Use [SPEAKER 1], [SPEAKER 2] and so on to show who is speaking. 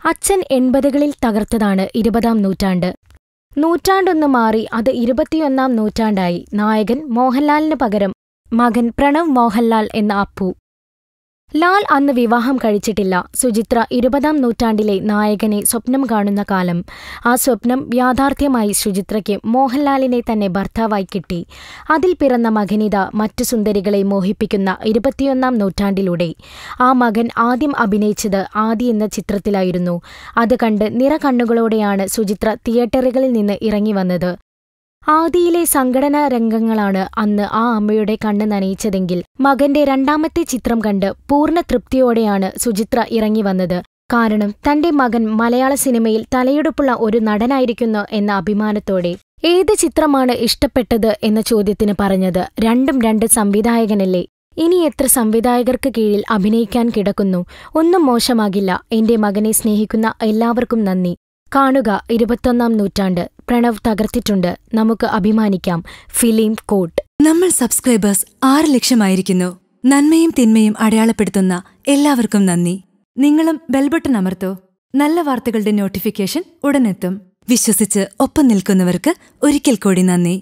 [SPEAKER 1] അച്ഛൻ 80കളിൽ തകർത്തതാണ് 20-ാം നൂറ്റാണ്ട്. നൂറ്റാണ്ടൊന്നു മാറി അത് 21-ാം നൂറ്റാണ്ടായി. നായകൻ മോഹൻലാലിനു പകരം മകൻ പ്രണവ് മോഹൻലാൽ എന്ന അപ്പു. ലാൽ അന്ന് വിവാഹം കഴിച്ചിട്ടില്ല. സുചിത്ര 20-ാം നൂറ്റാണ്ടിലെ നായകനെ സ്വപ്നം കാണുന്ന കാലം. ആ സ്വപ്നം യാഥാർത്ഥ്യമായി. സുചിത്രയ്ക്ക് മോഹൻലാലിനെ തന്നെ ഭർത്താവായി കിട്ടി. അതിൽ പിറന്ന മകനിത മറ്റു സുന്ദരികളെ മോഹിപ്പിക്കുന്ന 21-ാം നൂറ്റാണ്ടിലൂടെ. ആ മകൻ ആദ്യം അഭിനയിച്ചത് ആദി എന്ന ചിത്രത്തിലായിരുന്നു. അത് കണ്ട് നിറകണ്ണുകളോടെയാണ് സുചിത്ര തിയേറ്ററുകളിൽ നിന്ന് ഇറങ്ങി വന്നത്. ആദിയിലെ സംഘടനാ രംഗങ്ങളാണ് അന്ന് ആ അമ്മയുടെ കണ്ണ് നനയിച്ചതെങ്കിൽ മകന്റെ രണ്ടാമത്തെ ചിത്രം കണ്ട് പൂർണ്ണ തൃപ്തിയോടെയാണ് സുചിത്ര ഇറങ്ങി വന്നത്. കാരണം തന്റെ മകൻ മലയാള സിനിമയിൽ തലയെടുപ്പുള്ള ഒരു നടനായിരിക്കുന്നു എന്ന അഭിമാനത്തോടെ. ഏത് ചിത്രമാണ് ഇഷ്ടപ്പെട്ടത് എന്ന ചോദ്യത്തിന് പറഞ്ഞത് രണ്ടും രണ്ട് സംവിധായകനല്ലേ. ഇനി എത്ര സംവിധായകർക്ക് കീഴിൽ അഭിനയിക്കാൻ കിടക്കുന്നു. ഒന്നും മോശമാകില്ല. എന്റെ മകനെ സ്നേഹിക്കുന്ന എല്ലാവർക്കും നന്ദി. കാണുക 21-ാം നൂറ്റാണ്ട്. പ്രണവ് തകർത്തിട്ടുണ്ട്. നമുക്ക് അഭിമാനിക്കാം. ഫിലിം കോട്ട്.
[SPEAKER 2] നമ്മൾ സബ്സ്ക്രൈബേഴ്സ് 6 ലക്ഷമായിരിക്കുന്നു. നന്മയും തിന്മയും അടയാളപ്പെടുത്തുന്ന എല്ലാവർക്കും നന്ദി. നിങ്ങളും ബെൽബട്ടൺ അമർത്തോ. നല്ല വാർത്തകളുടെ നോട്ടിഫിക്കേഷൻ ഉടനെത്തും. വിശ്വസിച്ച് ഒപ്പം നിൽക്കുന്നവർക്ക് ഒരിക്കൽ കൂടി നന്ദി.